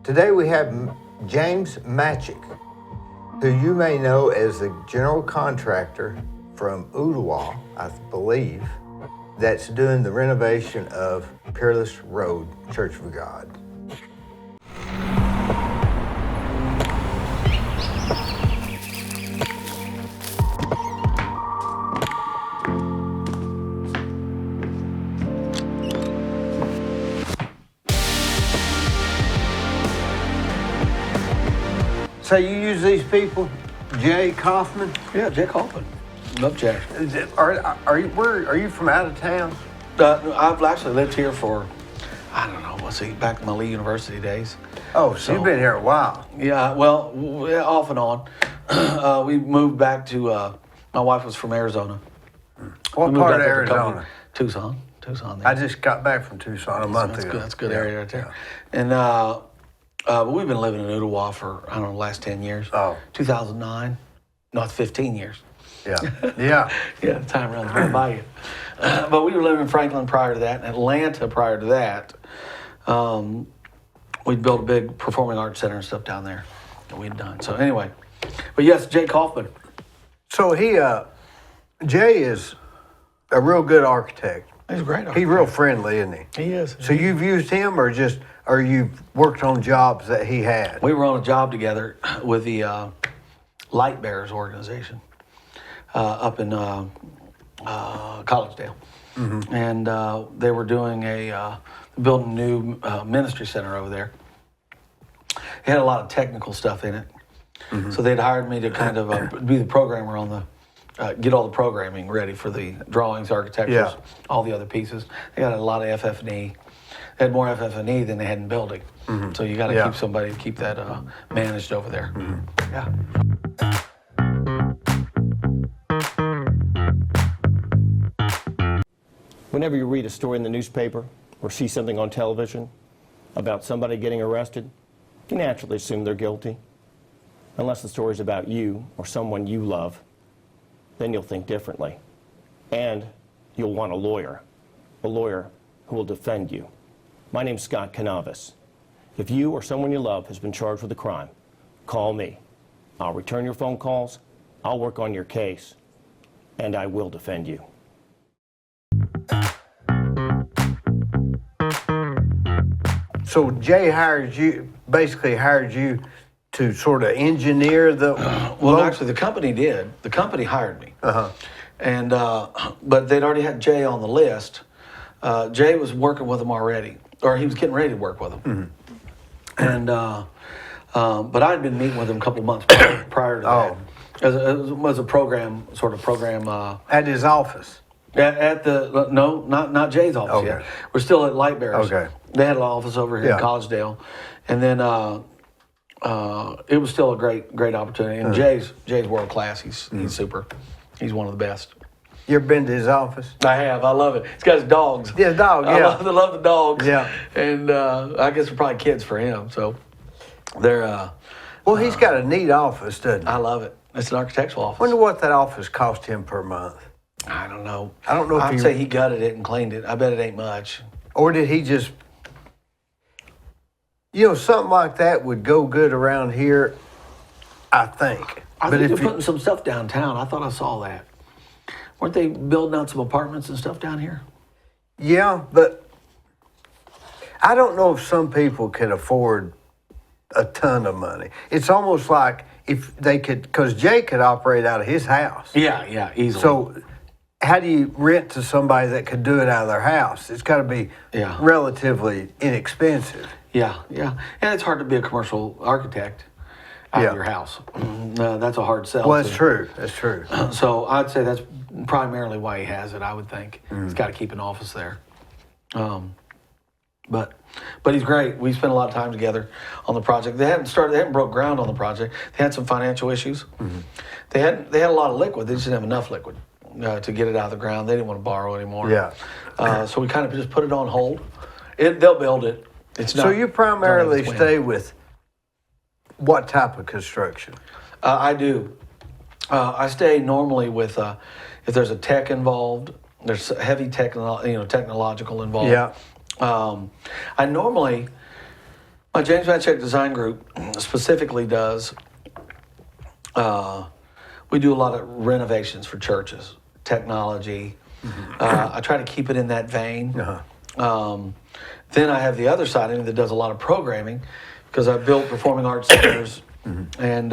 Today we have James Matchack, who you may know as the general contractor from Ottawa, I believe, that's doing the renovation of Peerless Road Church of God. So you use these people, Jay Kaufman? Yeah, Jay Kaufman. Love Jay. Are you from out of town? I've actually lived here for, I don't know, back in my Lee University days. Oh, so you've been here a while. Yeah, well, off and on. We moved back to, my wife was from Arizona. What part of Arizona? Tucson there. I just got back from Tucson a month ago. That's a good area right there. Yeah. And we've been living in Ottawa for, I don't know, the last 10 years. Oh. 2009. No, it's 15 years. Yeah. Yeah. Yeah, time runs right by you. But we were living in Franklin prior to that, and Atlanta prior to that. We'd built a big performing arts center and stuff down there that we'd done. So anyway, but yes, Jay Kaufman. So Jay is a real good architect. He's a great architect. He's real friendly, isn't he? He is. So you've used him or you've worked on jobs that he had? We were on a job together with the Light Bearers organization up in Collegedale. Mm-hmm. And they were doing building a new ministry center over there. It had a lot of technical stuff in it. Mm-hmm. So they'd hired me to kind of be the programmer on get all the programming ready for the drawings, architectures, all the other pieces. They got a lot of FF&E. They had more FF&E than they had in building. Mm-hmm. So you got to keep somebody to keep that managed over there. Mm-hmm. Yeah. Whenever you read a story in the newspaper or see something on television about somebody getting arrested, you naturally assume they're guilty. Unless the story's about you or someone you love, then you'll think differently. And you'll want a lawyer who will defend you. My name's Scott Canavis. If you or someone you love has been charged with a crime, call me. I'll return your phone calls, I'll work on your case, and I will defend you. So Jay basically hired you to sort of engineer the... Well, actually, the company did. The company hired me. Uh-huh. And, but they'd already had Jay on the list. Jay was working with them already, or he was getting ready to work with them. Mm-hmm. And, but I'd been meeting with him a couple months prior to that. It was a program. At his office? No, not Jay's office yet. We're still at Light Bearers. Okay. They had an office over here in Collegedale. And then it was still a great opportunity. And Jay's world class. He's super. He's one of the best. You ever been to his office? I have. I love it. He's got his dogs. Yeah, dog, I love the dogs. Yeah. And I guess they're probably kids for him. So they're... well, he's got a neat office, doesn't he? I love it. It's an architectural office. Wonder what that office cost him per month. I don't know. I don't know if I'd say he gutted it and cleaned it. I bet it ain't much. Or did he just... something like that would go good around here, I think. I think they're putting some stuff downtown. I thought I saw that. Weren't they building out some apartments and stuff down here? Yeah, but I don't know if some people can afford a ton of money. It's almost like if they could, because Jay could operate out of his house. Yeah, easily. So how do you rent to somebody that could do it out of their house? It's got to be relatively inexpensive. Yeah. And it's hard to be a commercial architect out of your house. That's a hard sell. Well, that's true. That's true. So I'd say that's primarily why he has it, I would think. He's got to keep an office there. But he's great. We spent a lot of time together on the project. They hadn't broke ground on the project. They had some financial issues. Mm-hmm. They had a lot of liquid. They just didn't have enough liquid to get it out of the ground. They didn't want to borrow anymore. Yeah. So we kind of just put it on hold. They'll build it. So you primarily stay with what type of construction? I do. I stay normally with if there's a tech involved, there's heavy technological involved. Yeah. I normally My James Matchack Design Group specifically does, we do a lot of renovations for churches, technology. I try to keep it in that vein. Then I have the other side of me that does a lot of programming, because I built performing arts centers and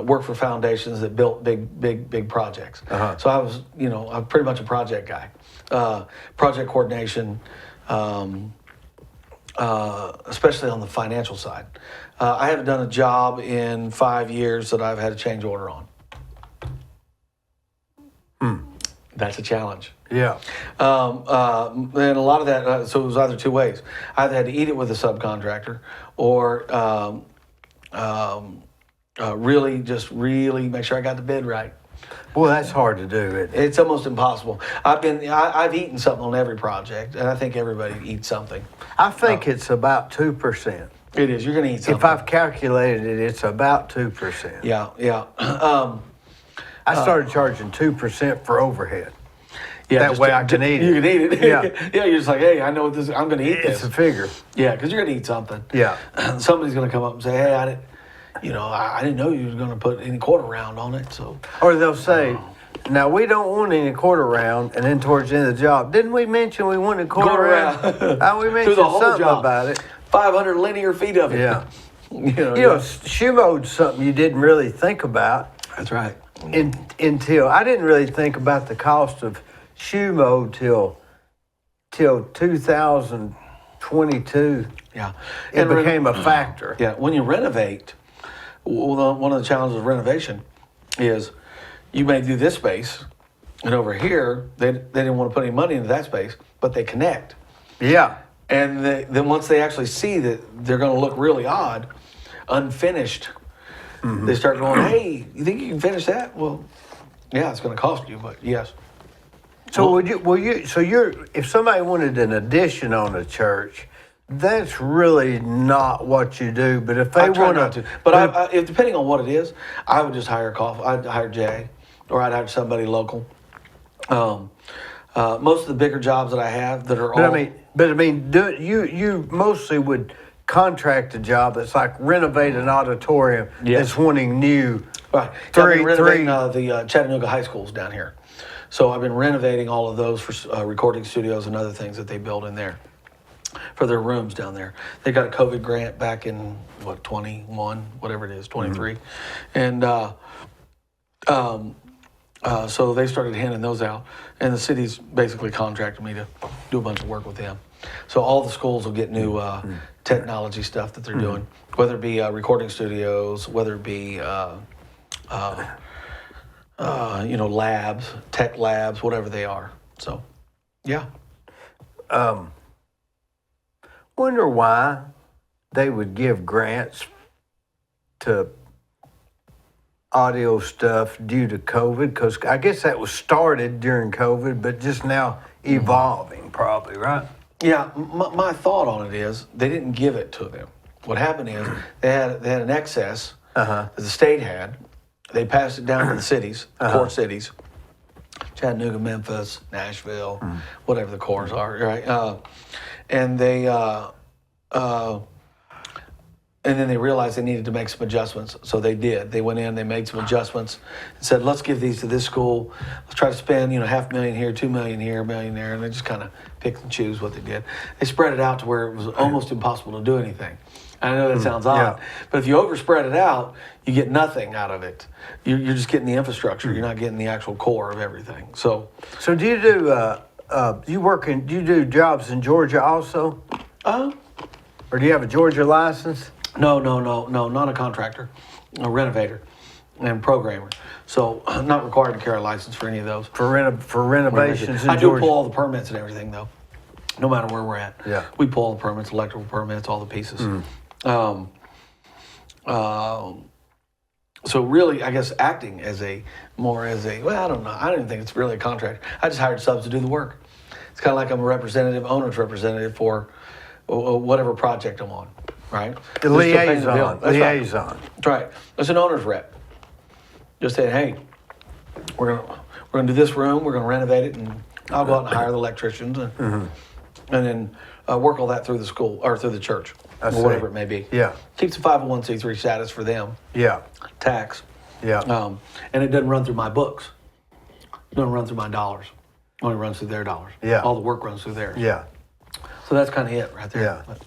work for foundations that built big projects. So I was, I'm pretty much a project guy. Project coordination, especially on the financial side. I haven't done a job in 5 years that I've had a change order on. That's a challenge. Yeah. And a lot of that, so it was either two ways. I either had to eat it with a subcontractor, or really make sure I got the bid right. Boy, that's hard to do. It's almost impossible. I've eaten something on every project, and I think everybody eats something. I think it's about 2%. It is. You're going to eat something. If I've calculated it, it's about 2%. Yeah. I started charging 2% for overhead. Yeah, That way I can eat it. You can eat it. Yeah. Yeah, you're just like, hey, I know what this. I'm going to eat this. It's a figure. Yeah, because you're going to eat something. Yeah. Somebody's going to come up and say, hey, I didn't know you were going to put any quarter round on it. So. Or they'll say, now we don't want any quarter round, and then towards the end of the job, didn't we mention we wanted quarter round? We mentioned the whole something job. about it. 500 linear feet of it. Yeah. Yeah. Shoe mode's something you didn't really think about. That's right. Until I didn't really think about the cost of shoe mode till 2022. Yeah. It became a factor. Yeah. When you renovate, one of the challenges of renovation is you may do this space, and over here, they didn't want to put any money into that space, but they connect. Yeah. And then once they actually see that they're going to look really odd, unfinished, they start going, hey, you think you can finish that? Well, yeah, it's going to cost you, but yes. So if somebody wanted an addition on a church, that's really not what you do. But if they want to, but if depending on what it is, I would just hire I'd hire Jay, or I'd hire somebody local. Most of the bigger jobs that I have that are you mostly would contract a job that's like renovate an auditorium that's wanting new. Right. I've been renovating the Chattanooga high schools down here. So I've been renovating all of those for recording studios and other things that they build in there for their rooms down there. They got a COVID grant back in 21, whatever it is, 23, and so they started handing those out, and the city's basically contracted me to do a bunch of work with them. So all the schools will get new technology stuff that they're doing, whether it be recording studios, whether it be labs, tech labs, whatever they are. So, yeah. Wonder why they would give grants to audio stuff due to COVID, because I guess that was started during COVID, but just now evolving probably, right? Yeah, my thought on it is they didn't give it to them. What happened is they had an excess that the state had. They passed it down to the cities, core cities, Chattanooga, Memphis, Nashville, whatever the cores are, right? And they and then they realized they needed to make some adjustments, so they did. They went in, they made some adjustments, and said, let's give these to this school. Let's try to spend, $500,000 here, $2 million here, $1 million there, and they just kind of pick and choose what they did. They spread it out to where it was almost impossible to do anything. I know that sounds odd, but if you overspread it out, you get nothing out of it. You're just getting the infrastructure. You're not getting the actual core of everything. So do you do do you do jobs in Georgia also? Or do you have a Georgia license? No, not a contractor, a renovator and programmer. So I'm not required to carry a license for any of those. For renovations in I do Georgia? pull all the permits and everything, though, no matter where we're at. Yeah. We pull all the permits, electrical permits, all the pieces. So really, I guess acting I don't know. I don't even think it's really a contract. I just hired subs to do the work. It's kind of like I'm a owner's representative for whatever project I'm on, right? The liaison. Liaison. That's right. It's an owner's rep. Just saying, hey, we're gonna do this room. We're gonna renovate it, and I'll go out and hire the electricians, and then work all that through the school or through the church I or see. whatever it may be. Yeah. Keeps the 501c3 status for them, Yeah. tax. Yeah. And it doesn't run through my books. It doesn't run through my dollars. It only runs through their dollars. Yeah. All the work runs through theirs. Yeah. So that's kind of it right there. Yeah. But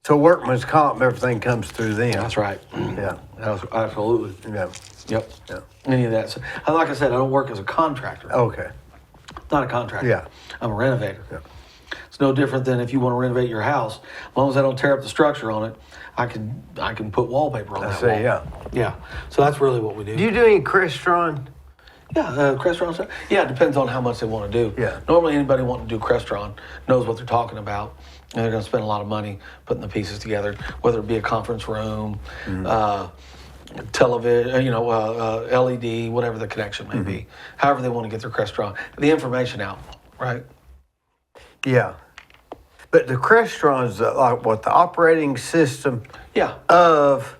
So workman's comp, everything comes through them. that's right. Yeah. Absolutely. Yeah. Yep. Yeah. Any of that. So, like I said, I don't work as a contractor. Okay. Not a contractor. Yeah. I'm a renovator. Yeah. It's no different than if you want to renovate your house. As long as I don't tear up the structure on it, I can put wallpaper on I that see, wall. yeah. Yeah. So that's really what we do. Do you do any Crestron? Yeah, Crestron stuff. Yeah, it depends on how much they want to do. Yeah. Normally, anybody wanting to do Crestron knows what they're talking about, and they're going to spend a lot of money putting the pieces together, whether it be a conference room, television, LED, whatever the connection may be. However they want to get their Crestron, the information out, right? Yeah. But the Crestron's like what, the operating system Yeah. of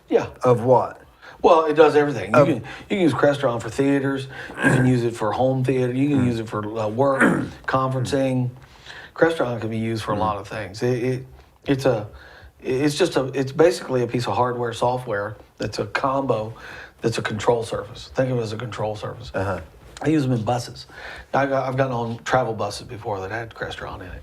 Yeah. what? Well, it does everything. You can use Crestron for theaters. You can use it for home theater. You can use it for work, conferencing. Crestron can be used for a lot of things. It's basically a piece of hardware software that's a combo, that's a control surface. Think of it as a control surface. Uh-huh. I use them in buses. I've gotten on travel buses before that had Crestron in it.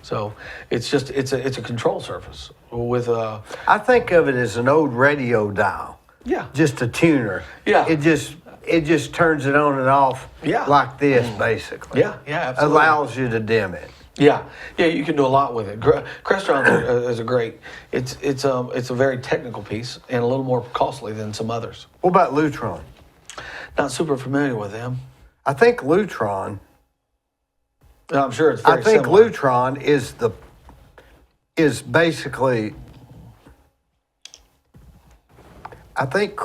So it's a control surface with a. I think of it as an old radio dial. Yeah. Just a tuner. Yeah. It just turns it on and off. Yeah. Like this, basically. Yeah, absolutely. Allows you to dim it. Yeah, you can do a lot with it. Crestron is a great. It's a very technical piece and a little more costly than some others. What about Lutron? Not super familiar with them. I think Lutron. I'm sure it's very I think similar. Lutron is basically. I think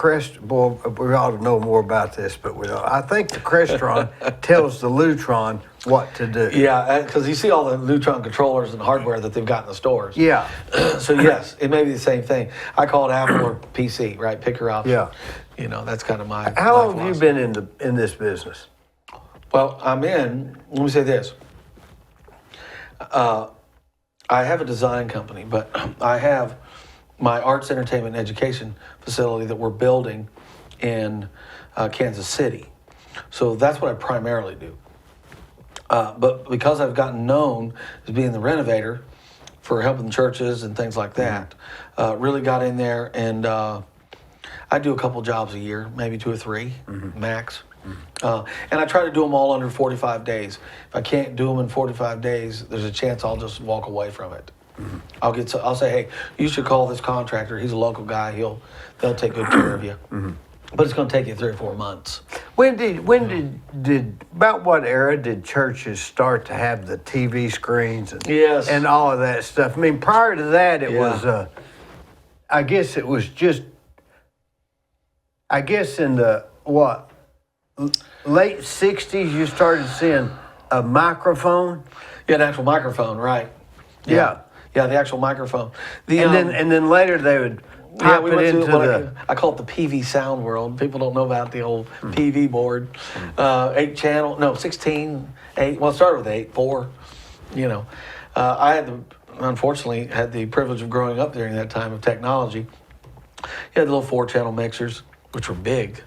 boy, we ought to know more about this, but we don't. I think the Crestron tells the Lutron what to do. Yeah, because you see all the Lutron controllers and hardware that they've got in the stores. Yeah. So yes, it may be the same thing. I call it Apple or PC, right? Pick your option. Yeah. That's kind of my. How long have you philosophy. been in this business? Well, let me say this. I have a design company, but I have my arts, entertainment, and education facility that we're building in Kansas City. So that's what I primarily do. But because I've gotten known as being the renovator for helping churches and things like that, really got in there and I do a couple jobs a year, maybe 2 or 3 max. And I try to do them all under 45 days. If I can't do them in 45 days, there's a chance I'll just walk away from it. I'll say, hey, you should call this contractor. He's a local guy. They'll take good care of you. But it's going to take you 3 or 4 months. When did about what era did churches start to have the TV screens and all of that stuff? I mean, prior to that, it was. I guess it was just. I guess in the late '60s, you started seeing a microphone. Yeah, an actual microphone, right? Yeah. Yeah, the actual microphone. And then later they would pipe it into the. I call it the PV sound world. People don't know about the old PV board. 8 channel, no, 16, 8. Well, it started with 8, 4. I unfortunately had the privilege of growing up during that time of technology. You had the little 4-channel mixers, which were big,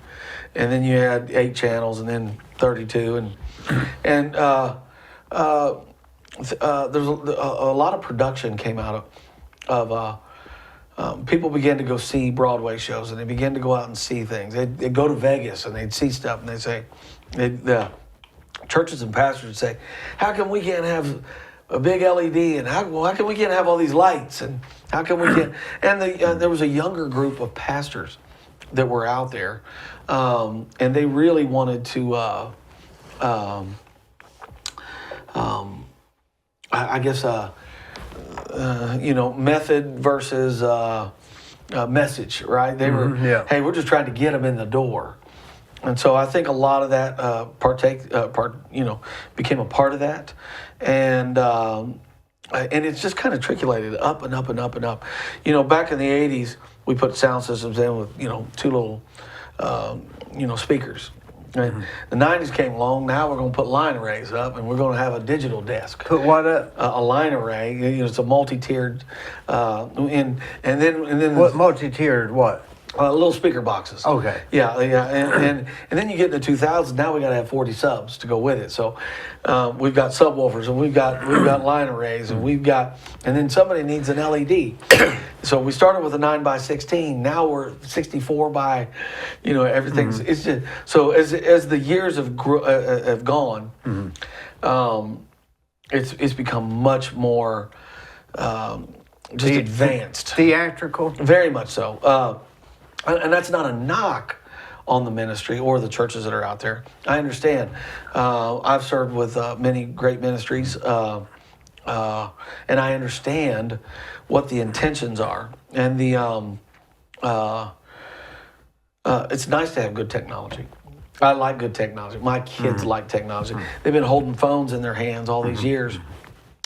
and then you had 8 channels, and then 32, and there's a lot of production came out of people began to go see Broadway shows, and they began to go out and see things. They'd go to Vegas and they'd see stuff, and they'd say, the churches and pastors would say, how come we can't have a big LED, and how come we can't have all these lights, and how come we can't? And there was a younger group of pastors that were out there, and they really wanted to, I guess, method versus message, right? They were, hey, we're just trying to get them in the door. And so I think a lot of that became a part of that. And it's just kind of trickulated up and up and up and up. Back in the 80s, we put sound systems in with, 2 little, speakers. Right? The 90s came along. Now we're going to put line arrays up, and we're going to have a digital desk. Put what up? A line array. It's a multi-tiered, and then What multi-tiered? What? little speaker boxes. Okay. Yeah, and then you get in the 2000s. Now we got to have 40 subs to go with it. So we've got subwoofers, and we've got line arrays, and and then somebody needs an LED. So we started with a 9x16. Now we're 64 by, everything's. It's just so as the years have gone, it's become much more just advanced, theatrical. very much so. And that's not a knock on the ministry or the churches that are out there. I understand. I've served with many great ministries, and I understand what the intentions are. And it's nice to have good technology. I like good technology. My kids like technology. They've been holding phones in their hands all these years.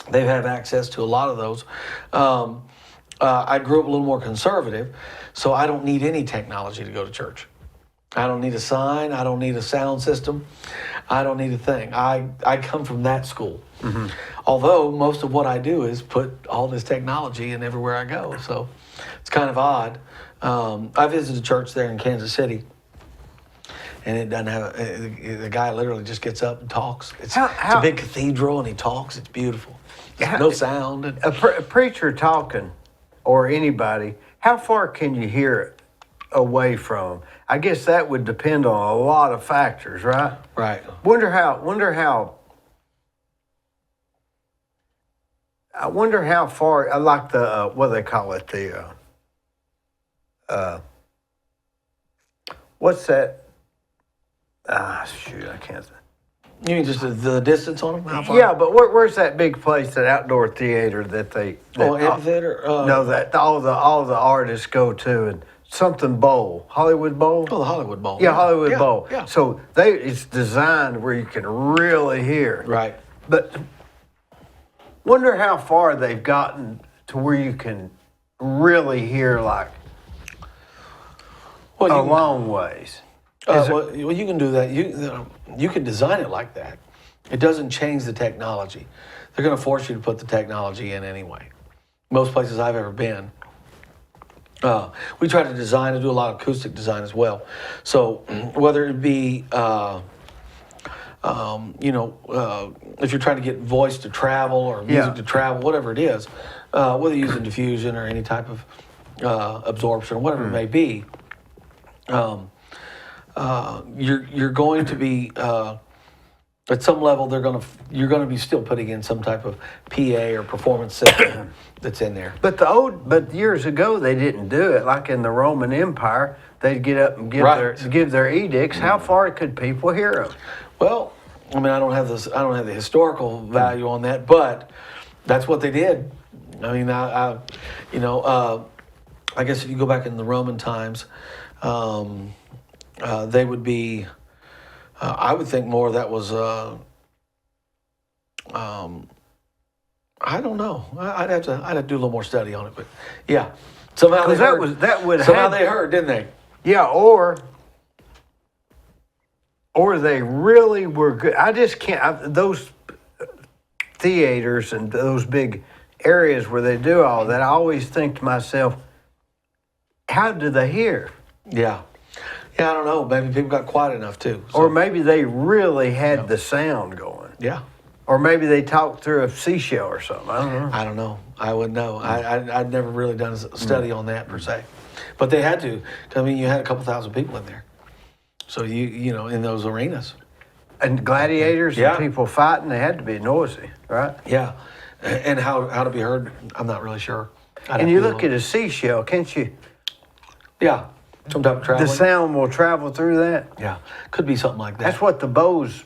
They have access to a lot of those. I grew up a little more conservative, so I don't need any technology to go to church. I don't need a sign. I don't need a sound system. I don't need a thing. I come from that school. Although most of what I do is put all this technology in everywhere I go, so it's kind of odd. I visited a church there in Kansas City, and it doesn't have the guy literally just gets up and talks. It's a big cathedral, and he talks. It's beautiful. No sound. A preacher talking, or anybody, how far can you hear it away from? I guess that would depend on a lot of factors, right? Right. Wonder how far. I like the what do they call it? What's that? Shoot, I can't. You mean just the distance on them? How far? Yeah, but where's that big place, that outdoor theater that they? Amphitheater. No, that all the artists go to, and something Bowl, Hollywood Bowl. Oh, the Hollywood Bowl. Yeah, Hollywood Bowl. Yeah. So it's designed where you can really hear. Right. But wonder how far they've gotten to where you can really hear, like a long ways. Well, you can do that. You can design it like that. It doesn't change the technology. They're going to force you to put the technology in anyway. Most places I've ever been, we try to design and do a lot of acoustic design as well. So whether it be, if you're trying to get voice to travel or music to travel, whatever it is, whether you're using diffusion or any type of absorption or whatever it may be, you're going to be at some level you're going to be still putting in some type of PA or performance system that's in there. But years ago they didn't do it. Like in the Roman Empire, they'd get up and give their edicts. How far could people hear them? Well, I mean, I don't have the historical value on that, but that's what they did. I mean, I guess if you go back in the Roman times, they would be. I would think more that was. I don't know. I'd have to do a little more study on it, but yeah, somehow they heard. They heard, didn't they? Yeah, or they really were good. I just can't. Those theaters and those big areas where they do all that, I always think to myself, how do they hear? Yeah. Yeah, I don't know. Maybe people got quiet enough too. So. Or maybe they really had the sound going. Yeah. Or maybe they talked through a seashell or something. I don't know. I wouldn't know. I'd never really done a study on that per se. But they had to. I mean, you had a couple thousand people in there. So you know, in those arenas. And gladiators and people fighting, they had to be noisy, right? Yeah. And how to be heard, I'm not really sure. And you look at a seashell, can't you? Yeah. Some type of traveling. The sound will travel through that? Yeah. Could be something like that. That's what the Bose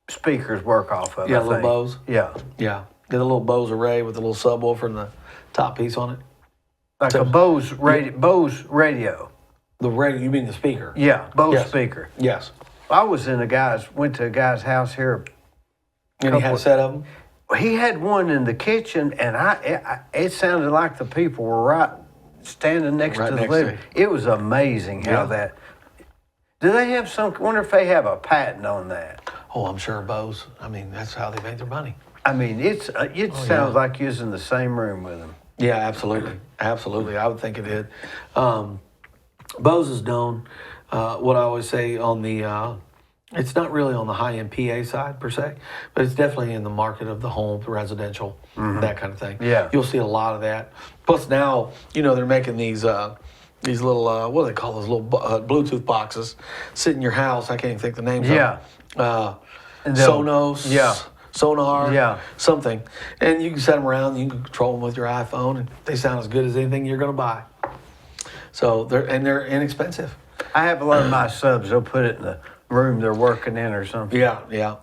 speakers work off of, Yeah, I think. little Bose. Yeah. Yeah. Get a little Bose array with a little subwoofer and the top piece on it. Like a Bose radio. The radio, you mean the speaker? Yeah, Bose speaker. Yes. I was went to a guy's house here. And he had a set of them? He had one in the kitchen, and it sounded like the people were standing next to the living. It was amazing how that. Do they have some? Wonder if they have a patent on that. Oh, I'm sure Bose. I mean, that's how they make their money. I mean, it sounds like you're in the same room with them. Yeah, absolutely, absolutely. I would think it did. Bose is known. What I always say on the, it's not really on the high-end PA side per se, but it's definitely in the market of the home, the residential, that kind of thing. Yeah. You'll see a lot of that. Plus now, they're making these little, what do they call those little Bluetooth boxes? Sit in your house. I can't even think the names Yeah. of them. And they'll- Sonos. Yeah. Sonar, Yeah. something. And you can set them around, you can control them with your iPhone, and they sound as good as anything you're going to buy. So they're inexpensive. I have a lot of my subs. They'll put it in the room they're working in or something. Yeah.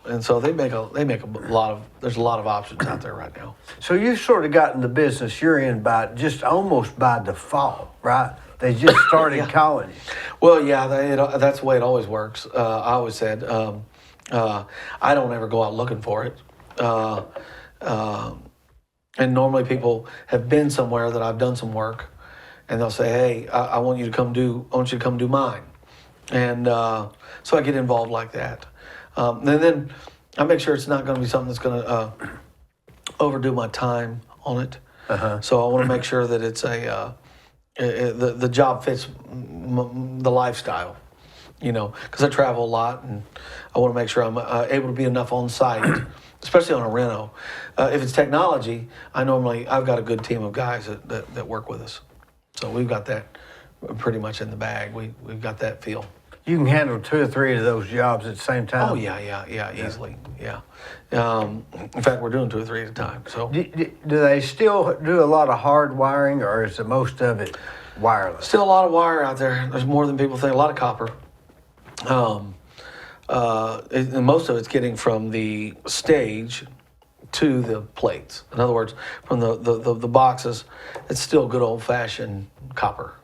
And so they make a lot of, there's a lot of options out there right now. So you sort of got in the business you're in by just almost by default, right? They just started calling you. Well, yeah, that's the way it always works. I always said, I don't ever go out looking for it. And normally people have been somewhere that I've done some work, and they'll say, "Hey, I want you to come do mine," and so I get involved like that. And then I make sure it's not going to be something that's going to overdo my time on it. So I want to make sure that it's the job fits the lifestyle. Because I travel a lot, and I want to make sure I'm able to be enough on site, especially on a reno. If it's technology, I've got a good team of guys that work with us. So we've got that pretty much in the bag. We've got that feel. You can handle 2 or 3 of those jobs at the same time. Oh, yeah, easily, yeah. In fact, we're doing 2 or 3 at a time, so. Do they still do a lot of hard wiring, or is the most of it wireless? Still a lot of wire out there. There's more than people think, a lot of copper. And most of it's getting from the stage to the plates. In other words, from the boxes, it's still good old-fashioned copper.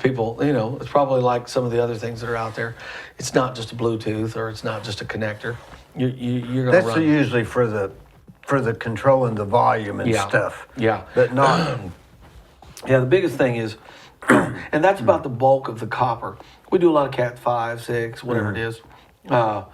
People, it's probably like some of the other things that are out there. It's not just a Bluetooth, or it's not just a connector. You're going to That's run. usually for the controlling the volume and stuff. Yeah. But not. Yeah, the biggest thing is, and that's about the bulk of the copper. We do a lot of Cat 5, 6, whatever it is. Now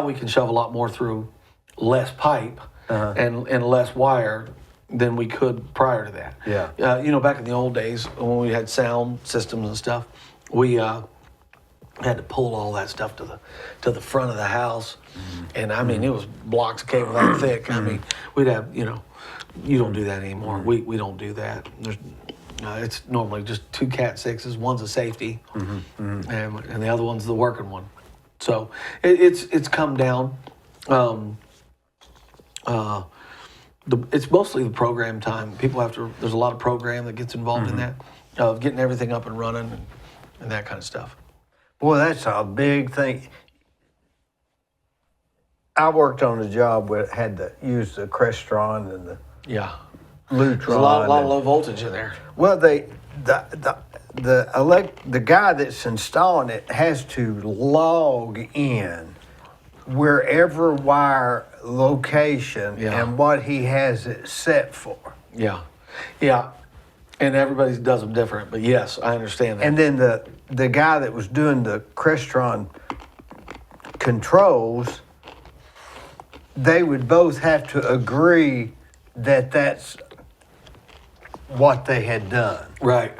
we can shove a lot more through less pipe and less wire than we could prior to that. Yeah. Back in the old days when we had sound systems and stuff, we had to pull all that stuff to the front of the house, and I mean it was blocks of cable that thick. I mean we'd have you don't do that anymore. We don't do that. It's normally just 2 Cat 6s. One's a safety, and the other one's the working one. So it's come down. It's mostly the program time. There's a lot of program that gets involved in that, of getting everything up and running and that kind of stuff. Boy, that's a big thing. I worked on a job where it had to use the Crestron and the Yeah. Lutron. There's a lot of low voltage in there. Well, the guy that's installing it has to log in wherever wire location and what he has it set for. Yeah. And everybody does them different, but yes, I understand that. And then the guy that was doing the Crestron controls, they would both have to agree that that's what they had done. Right.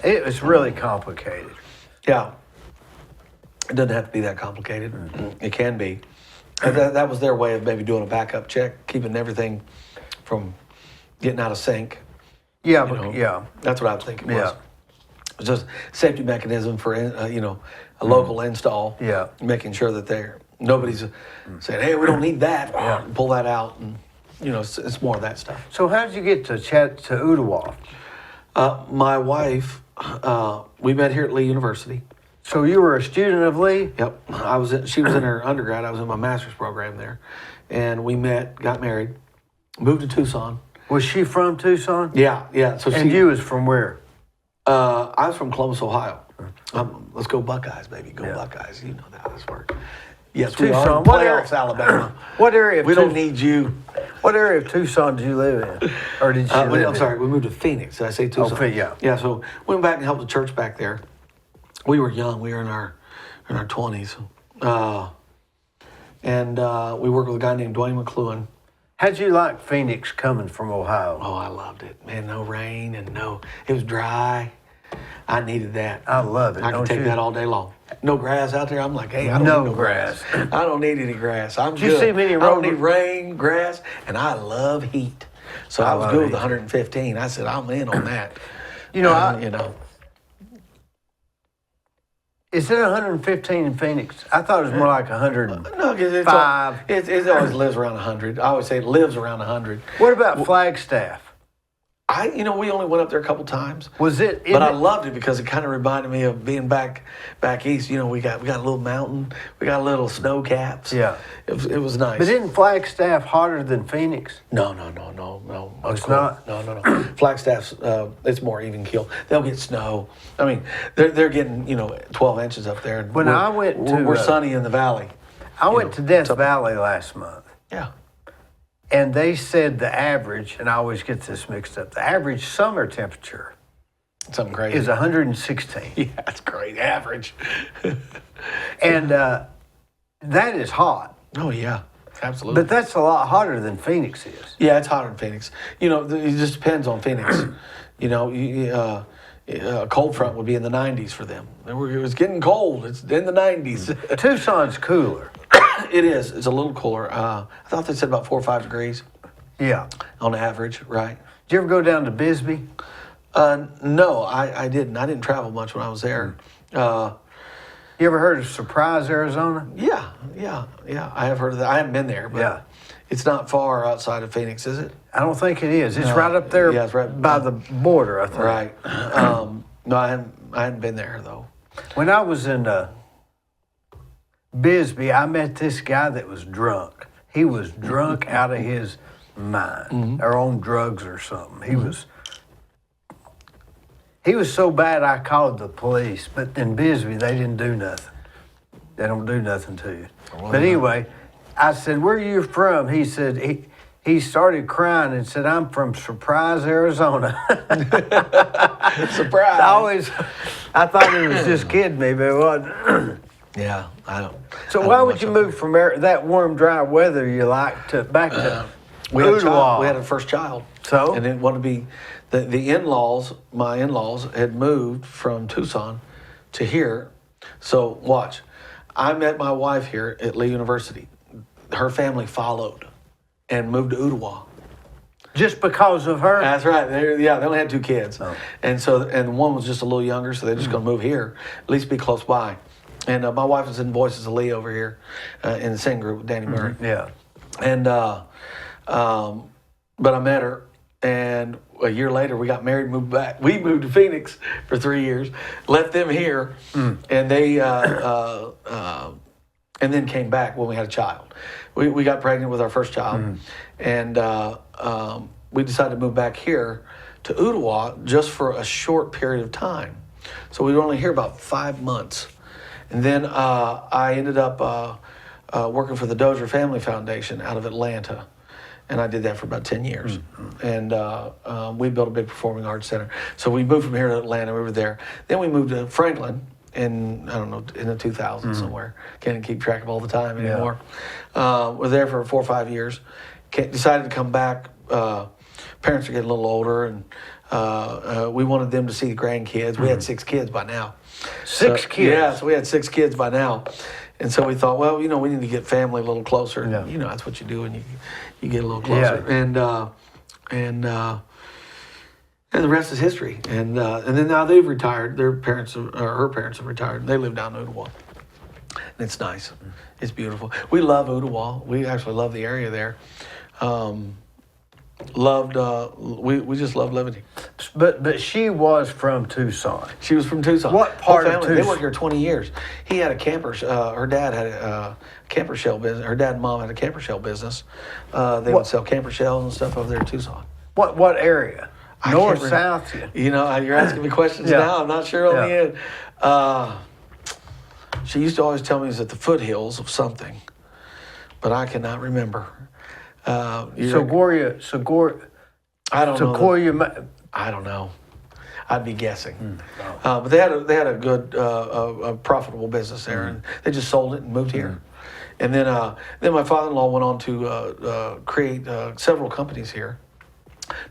It was really complicated. Yeah. It doesn't have to be that complicated. It can be. And that was their way of maybe doing a backup check, keeping everything from getting out of sync. Yeah, That's what I was thinking. Yeah. It's just a safety mechanism for a local install. Yeah. Making sure that nobody's saying, "Hey, we don't need that." Yeah. Pull that out, and it's more of that stuff. So how did you get to Ottawa? My wife, we met here at Lee University. So you were a student of Lee? Yep. She was in her undergrad. I was in my master's program there, and we met, got married, moved to Tucson. Was she from Tucson? Yeah. So you was from where? I was from Columbus, Ohio. Let's go Buckeyes, baby. Go Buckeyes. You know how this works. Yes, we are in Tucson. What area? playoffs, Alabama. What area of We don't need you. What area of Tucson did you live in? Or did you live in? I'm sorry, we moved to Phoenix. Did I say Tucson? Yeah. Yeah, so we went back and helped the church back there. we were young. We were in our 20s. And we worked with a guy named Dwayne McLuhan. How'd you like Phoenix coming from Ohio? Oh, I loved it. Man, no rain and it was dry. I needed that. I love it. I could take that all day long. No grass out there. I'm like, hey, I don't need no grass. I don't need any grass. I'm good. You see many I don't need rain, grass, and I love heat. So I was good with 115. I said, I'm in on that. You know, Is it 115 in Phoenix? I thought it was more like 105. No, because it always lives around 100. I always say it lives around 100. What about Flagstaff? We only went up there a couple times. Was it? But I loved it because it kind of reminded me of being back east. You know, we got a little mountain, we got little snow caps. Yeah, it was nice. But isn't Flagstaff hotter than Phoenix? No. Oh, it's not. No. Flagstaff's it's more even keel. They'll get snow. I mean, they're getting 12 inches up there. When I went to we're sunny in the valley. I went to Death Valley last month. Yeah. And they said the average, and I always get this mixed up, the average summer temperature Something crazy. is 116. Yeah, that's great. Average. And that is hot. Oh, yeah. Absolutely. But that's a lot hotter than Phoenix is. Yeah, it's hotter in Phoenix. It just depends on Phoenix. A cold front would be in the 90s for them. It was getting cold. It's in the 90s. Tucson's cooler. It is. It's a little cooler. I thought they said about 4 or 5 degrees. Yeah. On average, right? Did you ever go down to Bisbee? No, I didn't. I didn't travel much when I was there. You ever heard of Surprise, Arizona? Yeah. I have heard of that. I haven't been there, but it's not far outside of Phoenix, is it? I don't think it is. It's right up there it's right by the border, I think. Right. No, I hadn't been there, though. When I was in Bisbee, I met this guy that was drunk. He was drunk out of his mind, or on drugs or something. He was so bad I called the police, but in Bisbee, they didn't do nothing. They don't do nothing to you. But anyway, I said, where are you from? He said, he started crying and said, I'm from Surprise, Arizona. Surprise. I thought he was just kidding me, but it wasn't. Yeah, I don't. So why would you move from that warm, dry weather you like back to we had a first child. So? And it wanted to be, the in-laws, my in-laws had moved from Tucson to here. So watch, I met my wife here at Lee University. Her family followed and moved to Ottawa. Just because of her? That's right. They only had 2 kids. Oh. And one was just a little younger, so they're just going to move here, at least be close by. And my wife was in Voices of Lee over here in the same group with Danny Murray. Yeah. And, but I met her, and a year later we got married, moved back. We moved to Phoenix for 3 years, left them here, and they, and then came back when we had a child. We got pregnant with our first child, and we decided to move back here to Ottawa just for a short period of time. So we were only here about 5 months. And then I ended up working for the Dozier Family Foundation out of Atlanta. And I did that for about 10 years. And we built a big performing arts center. So we moved from here to Atlanta. We were there. Then we moved to Franklin in, I don't know, in the 2000s somewhere. Can't keep track of all the time anymore. Was there for 4 or 5 years. Decided to come back. Parents are getting a little older, and we wanted them to see the grandkids. We had 6 kids by now. 6 kids? Yeah, so we had 6 kids by now. And so we thought, well, we need to get family a little closer. Yeah. That's what you do when you get a little closer. Yeah. And the rest is history. And then now they've retired. Her parents have retired. They live down in Ottawa. And it's nice. It's beautiful. We love Ottawa. We actually love the area there. We just love living here. But she was from Tucson. She was from Tucson. What part of Tucson? They worked here 20 years. He had a camper. Her dad had a camper shell business. Her dad and mom had a camper shell business. They would sell camper shells and stuff over there in Tucson. What area? North, south? You're asking me questions now. I'm not sure on the end. She used to always tell me it was at the foothills of something, but I cannot remember. Sequoia. I don't know. Sequoia. I don't know. I'd be guessing. But they had a good, a profitable business there, and they just sold it and moved here. And then my father-in-law went on to create several companies here.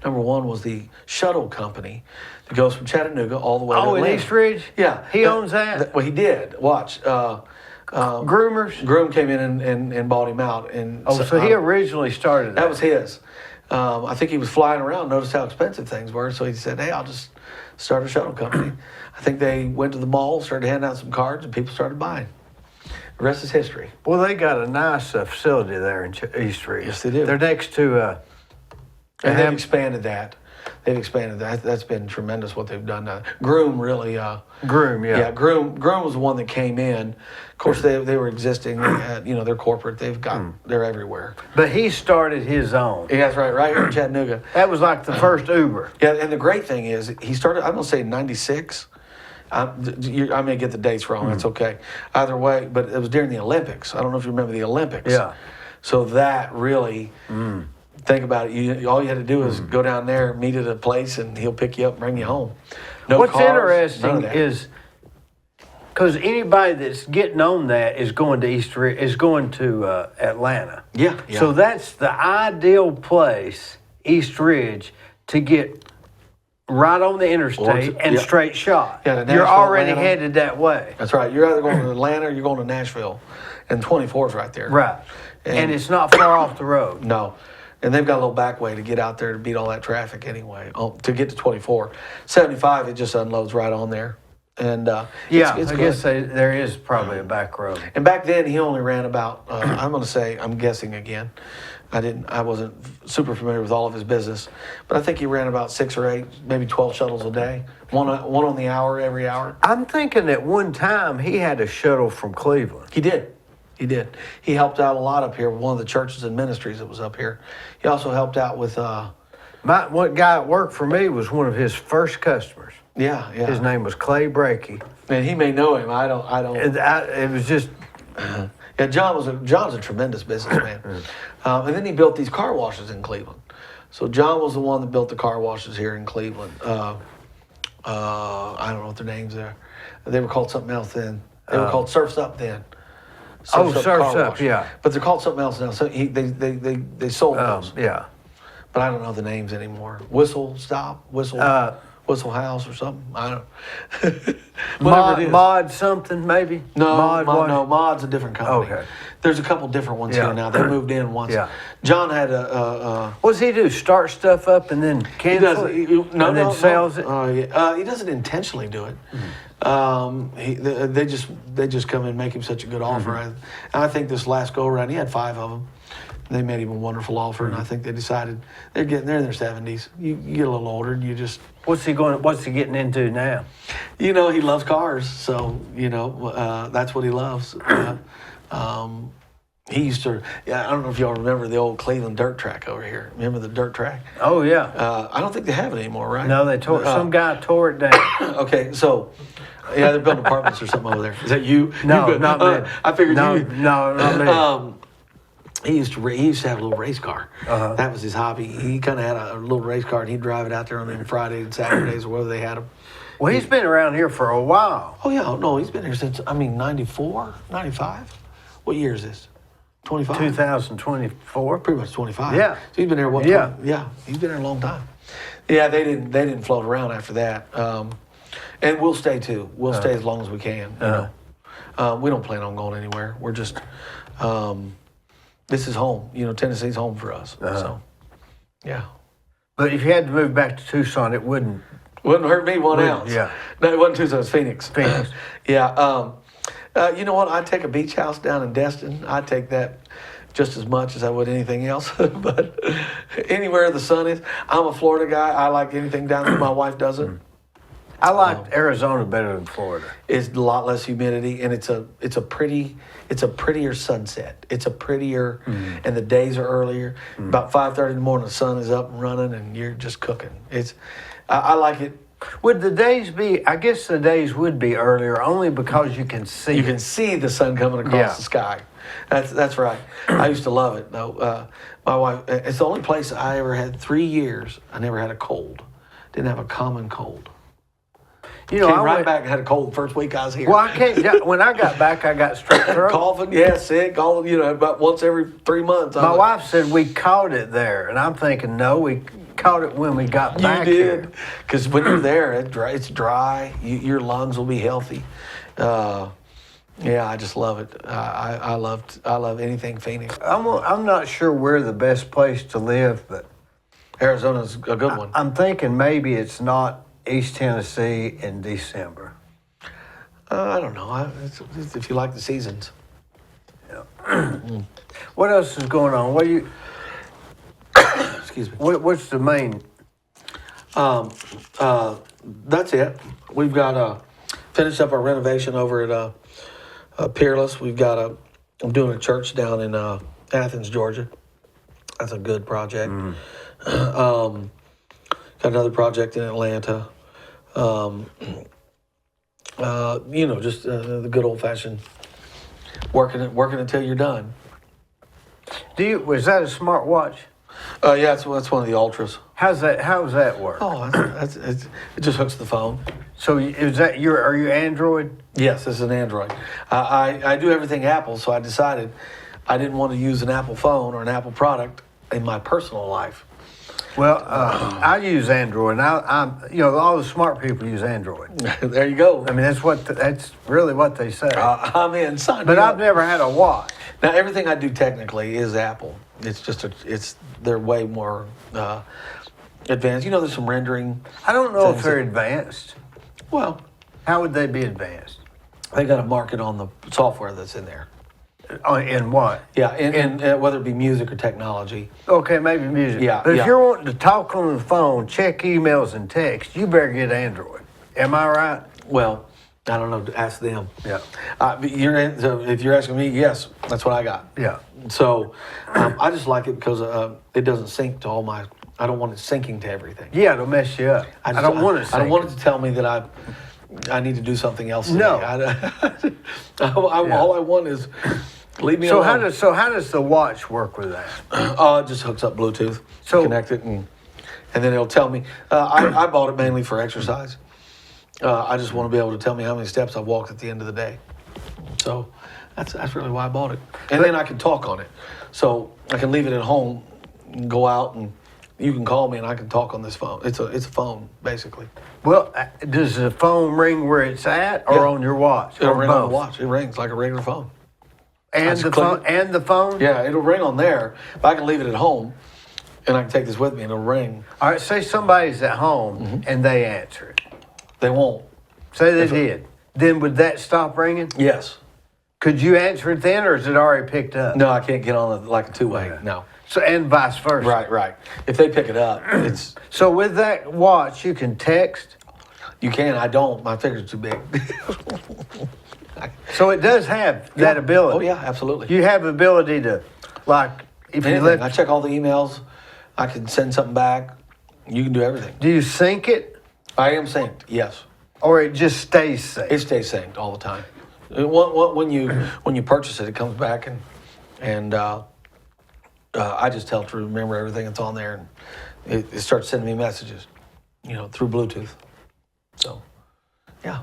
Number one was the shuttle company that goes from Chattanooga all the way to Atlanta. in East Ridge? Yeah. He owns that? Well, he did. Watch. Groomers? Groom came in and bought him out. And So he originally started that was his. I think he was flying around, noticed how expensive things were, so he said, hey, I'll just start a shuttle company. I think they went to the mall, started handing out some cards, and people started buying. The rest is history. Well, they got a nice facility there in East Ridge. Yes, they do. They're next to... And they've expanded that. They've expanded that. That's been tremendous what they've done now. Groom really... Groom, yeah. Yeah, Groom was the one that came in. Of course, they were existing at, they're corporate. They're everywhere. But he started his own. Yeah, that's right here in Chattanooga. That was like the first Uber. Yeah, and the great thing is, he started, I'm going to say 96. I may get the dates wrong, that's okay. Either way, but it was during the Olympics. I don't know if you remember the Olympics. Yeah. So that really, think about it, all you had to do is go down there, meet at a place, and he'll pick you up and bring you home. No What's cars, none interesting of that. is, because anybody that's getting on that is going to Atlanta. Yeah. So that's the ideal place, East Ridge, to get right on the interstate and straight shot. Yeah, to You're Nashville, already Atlanta. headed that way. That's right. You're either going to Atlanta or you're going to Nashville. And 24 is right there. Right. And it's not far off the road. No. And they've got a little back way to get out there to beat all that traffic anyway. To get to 24. 75, it just unloads right on there. And Yeah, it's I good. guess there is probably a back road. And back then, he only ran about, I'm guessing again. I wasn't super familiar with all of his business, but I think he ran about 6 or 8, maybe 12 shuttles a day. One on the hour, every hour. I'm thinking at one time he had a shuttle from Cleveland. He did. He helped out a lot up here with one of the churches and ministries that was up here. He also helped out with, One guy that worked for me was one of his first customers. yeah. His name was Clay Brakey. And he may know him. I don't. It was just... Yeah, John's a tremendous businessman. And then he built these car washes in Cleveland. So John was the one that built the car washes here in Cleveland. I don't know what their names are. They were called something else then. They were called Surf's Up then. Surf's Car Up, Wash. yeah. But they're called something else now. So they sold those. Yeah. But I don't know the names anymore. Whistle House or something. I don't. Whatever it is. Mod something, maybe? Mod's a different company. Okay. There's a couple different ones Yeah. here now. They moved in once. Yeah. John had a What does he do? Start stuff up and then cancel it? And then sells it? He doesn't intentionally do it. They just come in and make him such a good offer. And I think this last go around, he had 5 of them. They made him a wonderful offer, and I think they decided they're in their 70s. You get a little older, and you just. What's he getting into now? He loves cars, so that's what he loves. He used to. I don't know if y'all remember the old Cleveland dirt track over here. Remember the dirt track? Oh yeah. I don't think they have it anymore, right? No, they tore. Some guy tore it down. Okay, so they're building apartments or something over there. Is that you? No, not me. I figured no, you. No, not me. He used to have a little race car. That was his hobby. He kind of had a little race car, and he'd drive it out there on them Fridays and Saturdays or whether they had them. Well, he's been around here for a while. Oh yeah, no, he's been here since 94, 95. What year is this? 25. 2024. Pretty much 25. Yeah. So he's been here what? Yeah. 20, yeah. He's been here a long time. Yeah, they didn't float around after that. And we'll stay too. We'll stay as long as we can. We don't plan on going anywhere. We're just. This is home. Tennessee's home for us. So, yeah. But if you had to move back to Tucson, it wouldn't. Wouldn't hurt me one ounce. Yeah. No, it wasn't Tucson. It was Phoenix. Phoenix. Yeah. You know what? I'd take a beach house down in Destin. I'd take that just as much as I would anything else. But anywhere the sun is. I'm a Florida guy. I like anything down there. My wife doesn't. I liked Arizona better than Florida. It's a lot less humidity, and it's a prettier sunset. It's a prettier, and the days are earlier. About 5:30 in the morning, the sun is up and running, and you're just cooking. I like it. Would the days be? I guess the days would be earlier, only because you can see. You can see the sun coming across the sky. That's right. I used to love it. No, my wife. It's the only place I ever had 3 years. I never had a cold. Didn't have a common cold. You know, Came I right went, back and had a cold the first week I was here. well, I can't. When I got back, I got strep throat. Coughing, yeah, sick, all about once every 3 months. My wife said we caught it there, and I'm thinking, no, we caught it when we got back You here. did, because when you're there, it's dry. Your lungs will be healthy. Yeah, I just love it. I love anything Phoenix. I'm not sure where the best place to live, but Arizona's a good one. I'm thinking maybe it's not East Tennessee in December. I don't know. It's if you like the seasons. What else is going on? What do you? Excuse me. What's the main? That's it. We've got finished up our renovation over at Peerless. I'm doing a church down in Athens, Georgia. That's a good project. Got another project in Atlanta. Just the good old fashioned working until you're done. Was that a smartwatch? Yeah, that's one of the ultras. How's that work? Oh, it just hooks the phone. So is that are you Android? Yes, it's an Android. I do everything Apple, so I decided I didn't want to use an Apple phone or an Apple product in my personal life. Well, I use Android, and I'm all the smart people use Android. There you go. I mean, that's really what they say. I'm in. Sign But me I've up. never had a watch. Now everything I do technically is Apple. It's just they're way more advanced. There's some rendering. I don't know if things they're advanced. Well, How would they be advanced? they got to market on the software that's in there. In what? Yeah, and whether it be music or technology. Okay, maybe music. Yeah, But if yeah. you're wanting to talk on the phone, check emails and text, you better get Android. Am I right? Well, I don't know. Ask them. Yeah. But so if you're asking me, yes, that's what I got. Yeah. So I just like it because it doesn't sync to all my. I don't want it syncing to everything. Yeah, it'll mess you up. I don't want to. I don't want it to tell me that I need to do something else. Today. No. All I want is leave me So alone. how does the watch work with that? It just hooks up Bluetooth. So- Connect it and then it'll tell me. I bought it mainly for exercise. I just want to be able to tell me how many steps I've walked at the end of the day. So that's really why I bought it. And then I can talk on it. So I can leave it at home and go out and you can call me and I can talk on this phone. It's a phone, basically. Well, does the phone ring where it's at, or Yeah. on your watch? It'll or ring both? on the watch. It rings like a regular phone. And just the click phone. it. And the phone. Yeah, it'll ring on there. If I can leave it at home and I can take this with me and it'll ring, All right. Say somebody's at home Mm-hmm. and they answer it. they won't. Say they did. Then would that stop ringing? Yes. Could you answer it then, or is it already picked up? No, I can't get on like a two-way. No. So and vice versa. Right. If they pick it up, it's So with that watch, you can text. you can. I don't. My finger's too big. So it does have that ability. Oh yeah, absolutely. You have ability to, like, if you Anything. I left. check all the emails. I can send something back. You can do everything. Do you sync it, I am synced. Yes, or it just stays synced? it stays synced all the time. When you purchase it, it comes back and I just tell it to remember everything that's on there, and it starts sending me messages, through Bluetooth. So, yeah,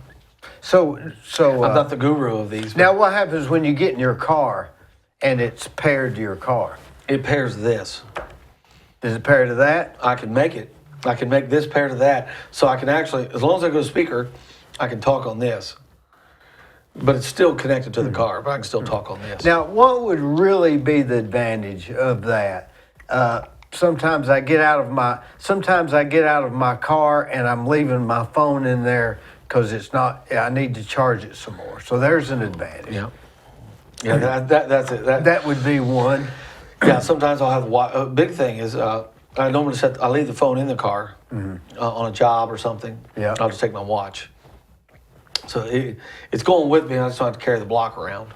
So I'm not the guru of these. But now what happens when you get in your car and it's paired to your car? it pairs this. Is it paired to that? I can make it. I can make this pair to that, so I can actually, as long as I go speaker, I can talk on this. But it's still connected to the car, but I can still talk on this. Now, what would really be the advantage of that? Sometimes I get out of my car and I'm leaving my phone in there because it's not. I need to charge it some more. So there's an advantage. Yeah, that's it. That would be one. Yeah, sometimes I'll have a big thing is I normally I leave the phone in the car on a job or something. Yeah. I'll just take my watch. So it's going with me. And I just don't have to carry the block around.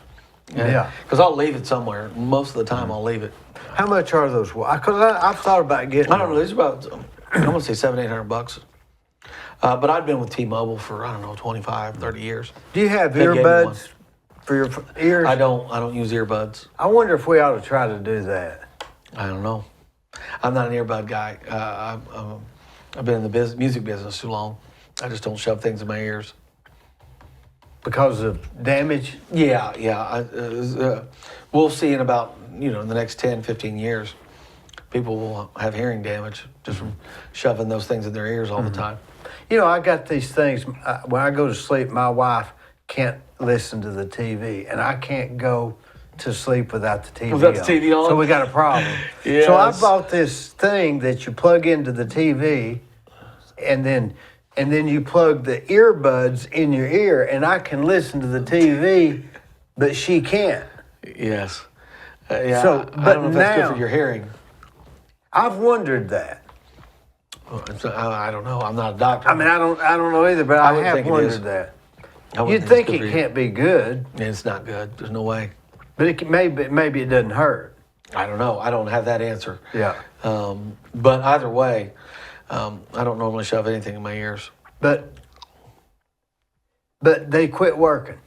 Yeah. Because I'll leave it somewhere. Most of the time, I'll leave it. How much are those? Because I've thought about getting. I don't know. There's about I'm gonna say $700-800. But I've been with T-Mobile for 25, 30 years. Do you have They gave me earbuds for your ears? I don't use earbuds. I wonder if we ought to try to do that. I don't know. I'm not an earbud guy. I've been in the music business too long. I just don't shove things in my ears. Because of damage? Yeah. We'll see in about, in the next 10, 15 years, people will have hearing damage just from shoving those things in their ears all the time. I got these things. When I go to sleep, my wife can't listen to the TV, and I can't go to sleep without the TV Without the TV on? So we got a problem. Yes. So I bought this thing that you plug into the TV, and then you plug the earbuds in your ear, and I can listen to the TV, but she can't. Yes. Yeah. So, I don't know if that's good now- for your hearing. I've wondered that. I don't know. I'm not a doctor. I mean, I don't know either, but I wouldn't have think it is. wondered that. I wouldn't You'd it's think good it for you. can't be good, It's not good. There's no way. but maybe it doesn't hurt. I don't know. I don't have that answer. Yeah. But either way, I don't normally shove anything in my ears. But they quit working.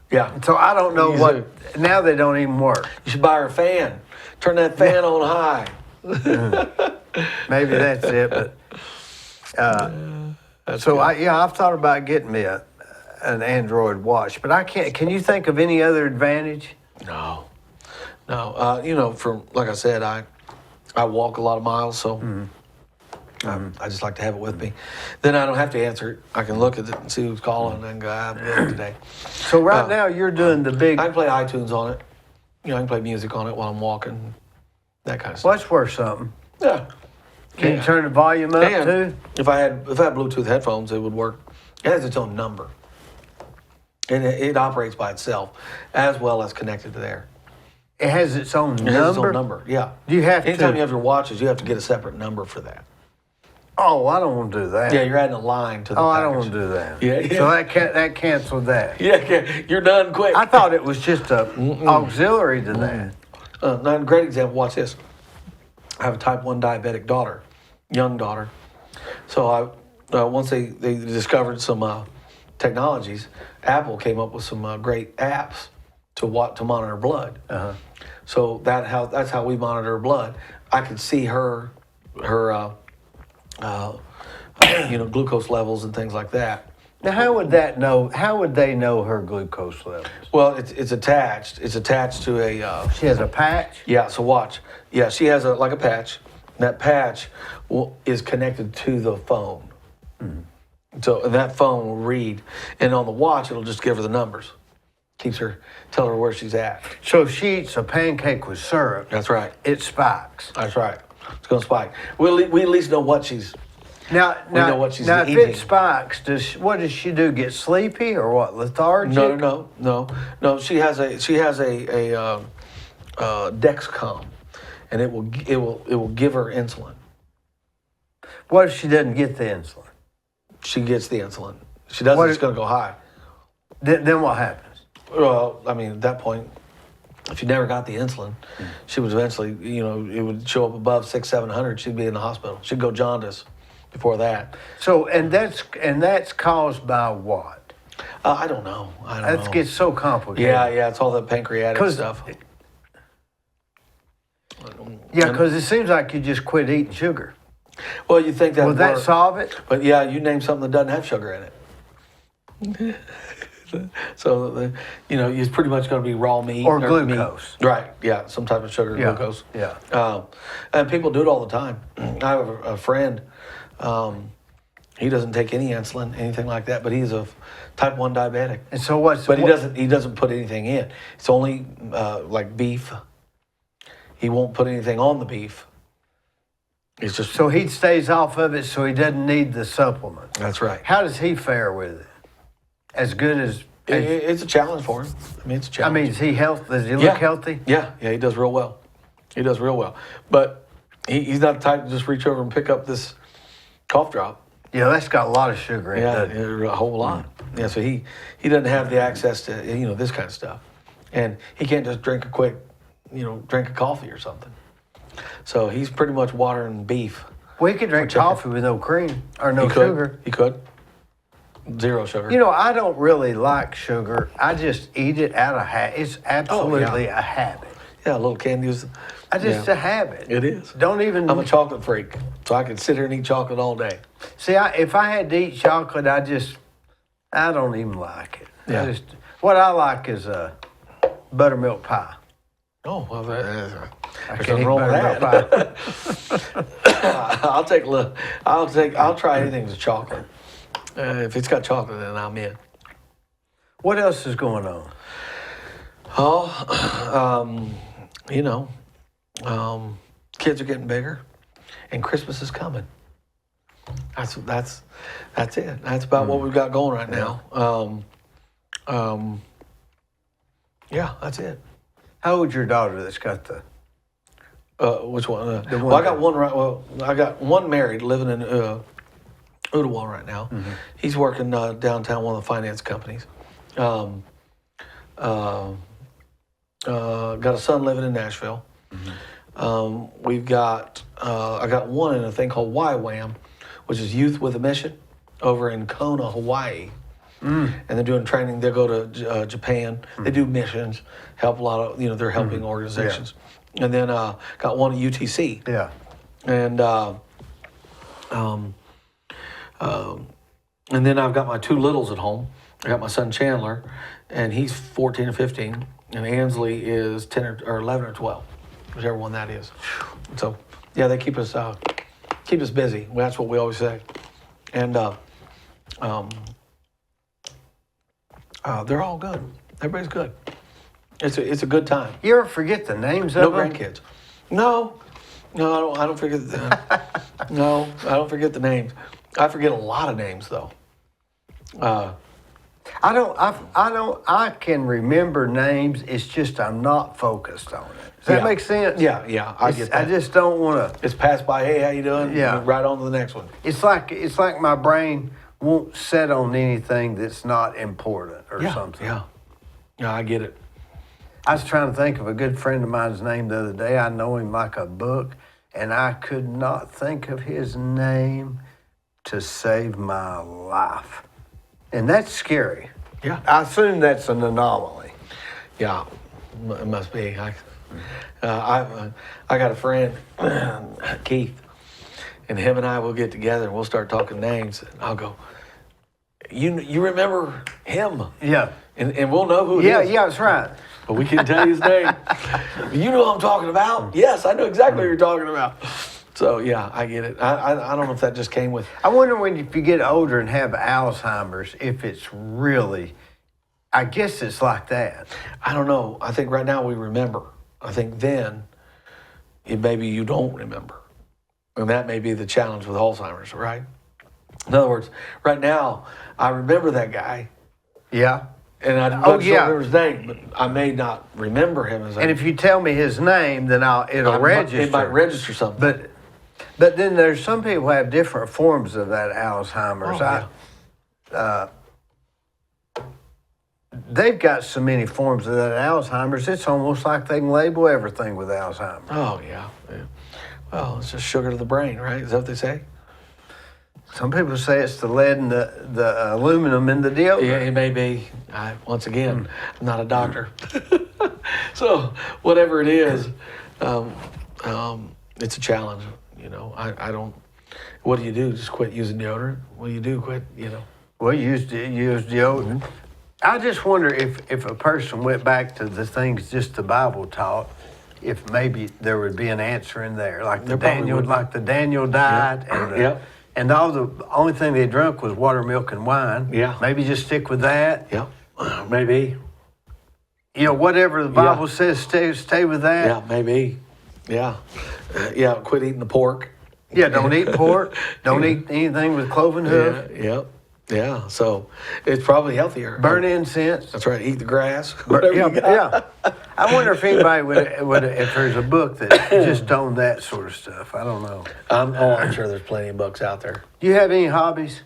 Yeah. So I don't know You now they don't even work. You should buy her a fan. Turn that fan on high. Maybe that's it, but I've thought about getting me an Android watch, but I can't. Can you think of any other advantage? No. Like I said, I walk a lot of miles, so I just like to have it with me. Then I don't have to answer it. I can look at it and see who's calling and go, I'm good today. So right now you're doing the big. I can play iTunes on it. I can play music on it while I'm walking, that kind of Well, stuff. that's worth something. Yeah. Can you turn the volume up And too? if I had Bluetooth headphones, it would work. It has its own number, and it operates by itself, as well as connected to there. It has its own It number. has its own number. Yeah. Do you have Anytime to? you have your watches, you have to get a separate number for that. Oh, I don't want to do that. Yeah, you're adding a line to the Oh, package. I don't want to do that. Yeah. So that canceled that. Yeah, you're done quick. I thought it was just a auxiliary to that. Now, a great example. Watch this. I have a type 1 diabetic daughter, young daughter. So once they discovered some technologies, Apple came up with some great apps to monitor blood. Uh-huh. So that's how we monitor her blood. I could see her glucose levels and things like that. Now, how would they know her glucose levels? Well, it's attached. It's attached to a. She has a patch. Yeah. So watch. Yeah, she has a patch. And that patch is connected to the phone. So that phone will read, and on the watch it'll just give her the numbers. Tell her where she's at. So if she eats a pancake with syrup, That's right. it spikes. That's right. It's gonna spike. We at least know what she's. Now, know what she's if eating. it spikes, what does she do? Get sleepy or what? Lethargic? No. She has a Dexcom, and it will give her insulin. What if she doesn't get the insulin? She gets the insulin. She doesn't. It's going to go high. Then what happens? Well, I mean, at that point, if she never got the insulin, she would eventually, it would show up above 600-700. She'd be in the hospital. She'd go jaundice before that. So and that's caused by what? I don't know. That gets so complicated. Yeah. It's all the pancreatic stuff. Yeah, because it seems like you just quit eating sugar. Well, you think that Will that solve it? But yeah, you name something that doesn't have sugar in it. So, it's pretty much going to be raw meat. Or glucose. Meat. Right, yeah, some type of sugar, glucose. Yeah. And people do it all the time. I have a friend, he doesn't take any insulin, anything like that, but he's a type 1 diabetic. And so what's... But he doesn't put anything in. It's only like beef. He won't put anything on the beef. It's just... So he stays off of it so he doesn't need the supplement. That's right. How does he fare with it? As good as... It's a challenge for him. I mean, it's a challenge. is he healthy? Does he look healthy? Yeah, he does real well. He does real well. But he's not the type to just reach over and pick up this cough drop. Yeah, that's got a lot of sugar in it. Yeah, a whole lot. Yeah, so he doesn't have the access to, this kind of stuff. And he can't just drink a quick, drink a coffee or something. So he's pretty much water and beef. Well, he could drink coffee with no cream or no sugar. He could. Zero sugar. I don't really like sugar. I just eat it out of habit. It's absolutely a habit. Yeah, little candies. I just Yeah. a habit. It is. Don't even. I'm a chocolate freak, so I can sit here and eat chocolate all day. See, if I had to eat chocolate, I don't even like it. Yeah. What I like is buttermilk pie. Oh, well, there's I nothing can't eat wrong with buttermilk that. pie. I'll try anything with chocolate. If it's got chocolate in it, I'm in. What else is going on? Oh, kids are getting bigger, and Christmas is coming. That's it. That's about what we've got going right now. Yeah, that's it. How old's your daughter that's got the? Which one? The one Well, I got that- one right. Well, I got one married, living in Ottawa right now. Mm-hmm. He's working downtown, one of the finance companies. Got a son living in Nashville. We've got I got one in a thing called YWAM, which is Youth with a Mission, over in Kona, Hawaii. And they're doing training. They go to Japan. They do missions, help a lot of they're helping organizations. And then got one at UTC. Yeah. And then I've got my two littles at home. I got my son Chandler, and he's 14 or 15, and Ansley is 10 or 11 or 12, whichever one that is. So yeah, they keep us busy. That's what we always say. And they're all good. Everybody's good. It's a good time. You ever forget the names No of them? grandkids. No, I don't forget. No, I don't forget the names. I forget a lot of names though. I can remember names. It's just I'm not focused on it. Does that Yeah. make sense? Yeah, I get that. I just don't want to. It's passed by. Hey, how you doing? Yeah. Right on to the next one. It's like my brain won't set on anything that's not important or something. Yeah, I get it. I was trying to think of a good friend of mine's name the other day. I know him like a book, and I could not think of his name to save my life. And that's scary. Yeah, I assume that's an anomaly. yeah, it must be. I got a friend, Keith, and him and I will get together and we'll start talking names. And I'll go, you remember him? Yeah. And we'll know who it is. Yeah, that's right. But we can't tell you his name. You know what I'm talking about? Yes, I know exactly what you're talking about. So yeah, I get it. I don't know if that just came with. I wonder if you get older and have Alzheimer's, if it's really, I guess it's like that. I don't know. I think right now we remember. I think then, maybe you don't remember, and that may be the challenge with Alzheimer's, right? In other words, right now I remember that guy, Yeah. and I don't remember his name, but I may not remember him as. And if you tell me his name, then it'll register. It might register something. But then there's some people who have different forms of that Alzheimer's. Oh, They've got so many forms of that Alzheimer's, it's almost like they can label everything with Alzheimer's. Oh yeah. Well, it's just sugar to the brain, right? Is that what they say? Some people say it's the lead and the aluminum in the deodorant. Yeah, it may be. Once again, I'm not a doctor. So whatever it is, it's a challenge. I don't. What do you do? Just quit using deodorant? What do you do? Quit? Well, use deodorant. I just wonder if a person went back to the things just the Bible taught, if maybe there would be an answer in there, like the Daniel diet, and the only thing they drank was water, milk, and wine. Yeah. Maybe just stick with that. Yeah, maybe. Whatever the Bible says, stay with that. Yeah, maybe. Yeah, quit eating the pork. Yeah, don't eat pork. Don't eat anything with cloven hoof. Yeah. So it's probably healthier. Burn incense. That's right. Eat the grass. Whatever you got. Yeah. I wonder if anybody would if there's a book that just on that sort of stuff. I don't know. I'm sure there's plenty of books out there. Do you have any hobbies?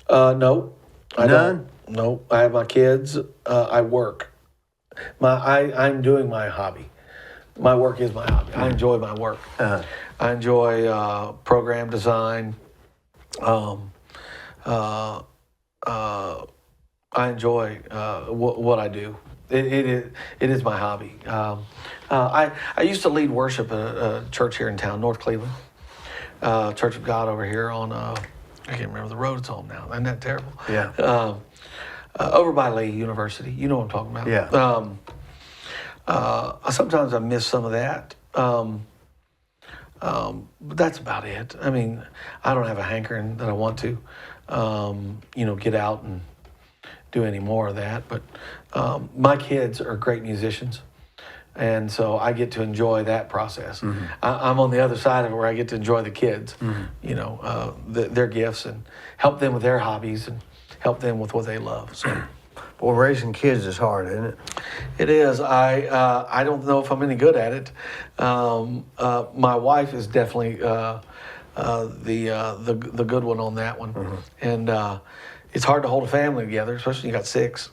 No. I None? don't. No. I have my kids. I work. I'm doing my hobby. My work is my hobby. I enjoy my work. I enjoy program design. I enjoy what I do. It is my hobby. I used to lead worship at a church here in town, North Cleveland, Church of God over here on I can't remember the road it's on now. Isn't that terrible? Yeah. Over by Lee University. You know what I'm talking about. Yeah. Sometimes I miss some of that. But that's about it. I mean, I don't have a hankering that I want to, get out and do any more of that. But my kids are great musicians. And so I get to enjoy that process. Mm-hmm. I'm on the other side of it where I get to enjoy the kids, their gifts and help them with their hobbies and help them with what they love. So. Well, raising kids is hard, isn't it? It is. I don't know if I'm any good at it. My wife is definitely the good one on that one, Mm-hmm. and it's hard to hold a family together, especially when you got 6.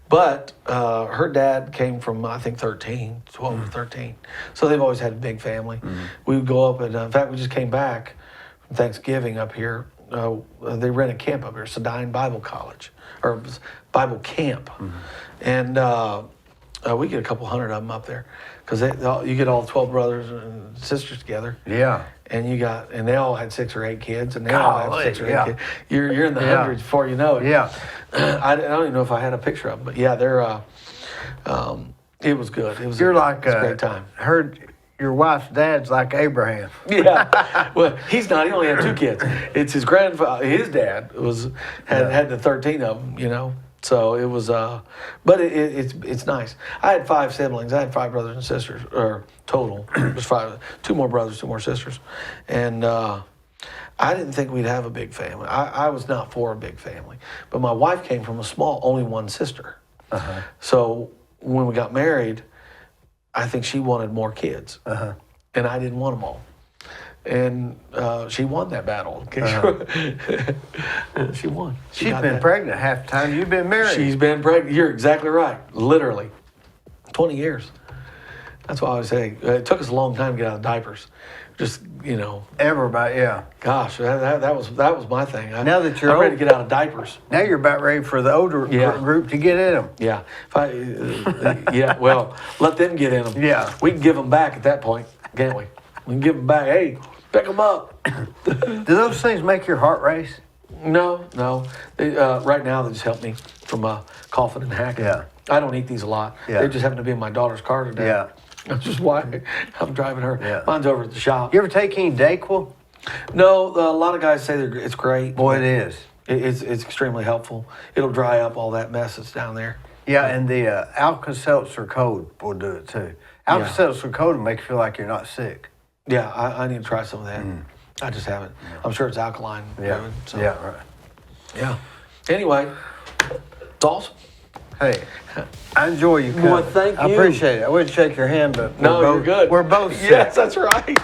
But her dad came from, I think, 12 or 13. So they've always had a big family. Mm-hmm. We would go up, and in fact, we just came back from Thanksgiving up here. They rent a camp up here, Sedine Bible College, or Bible Camp. And we get a couple hundred of them up there because you get all 12 brothers and sisters together. Yeah. And they all had 6 or 8 kids, and they all have 6 or 8 yeah. kids. You're in the hundreds before you know it. Yeah. I don't even know if I had a picture of them, but yeah, they're. It was good. It was. You're it was a great like time. heard your wife's dad's like Abraham. Yeah. Well, he's not. He only had 2 kids. It's his grandfather. His dad had the 13 of them. So it was. But it's nice. I had 5 siblings. I had 5 brothers and sisters, or total. It was 5. 2 more brothers, 2 more sisters, and. I didn't think we'd have a big family. I was not for a big family. But my wife came from a small, only one sister. Uh-huh. So when we got married, I think she wanted more kids. Uh-huh. And I didn't want them all. And she won that battle. She won. She's been pregnant half the time you've been married. She's been pregnant. You're exactly right. Literally. 20 years. That's why I always say, it took us a long time to get out of diapers. Just, Everybody, yeah. Gosh, that was my thing. Now that you're I'm ready old- to get out of diapers. Now you're about ready for the older Yeah. group to get in them. Yeah. Well, let them get in them. Yeah. We can give them back at that point, can't we? We can give them back. Hey, pick them up. Do those things make your heart race? No. They, right now, they just help me from coughing and hacking. Yeah. I don't eat these a lot. Yeah. They just happen to be in my daughter's car today. Yeah. That's just why I'm driving her. Yeah. Mine's over at the shop. You ever take any Dayquil? No, a lot of guys say it's great. Boy, it is. It's extremely helpful. It'll dry up all that mess that's down there. Yeah, and the Alka-Seltzer Cold will do it too. Alka-Seltzer Cold will make you feel like you're not sick. Yeah, I need to try some of that. I just haven't. I'm sure it's alkaline. Yeah. driven, so. Yeah, right. Yeah. Anyway, it's awesome. Hey, I enjoy you coming. Well, thank I you. appreciate it. I wouldn't shake your hand, but No, we're both, you're good. We're both sick. Yes, that's right.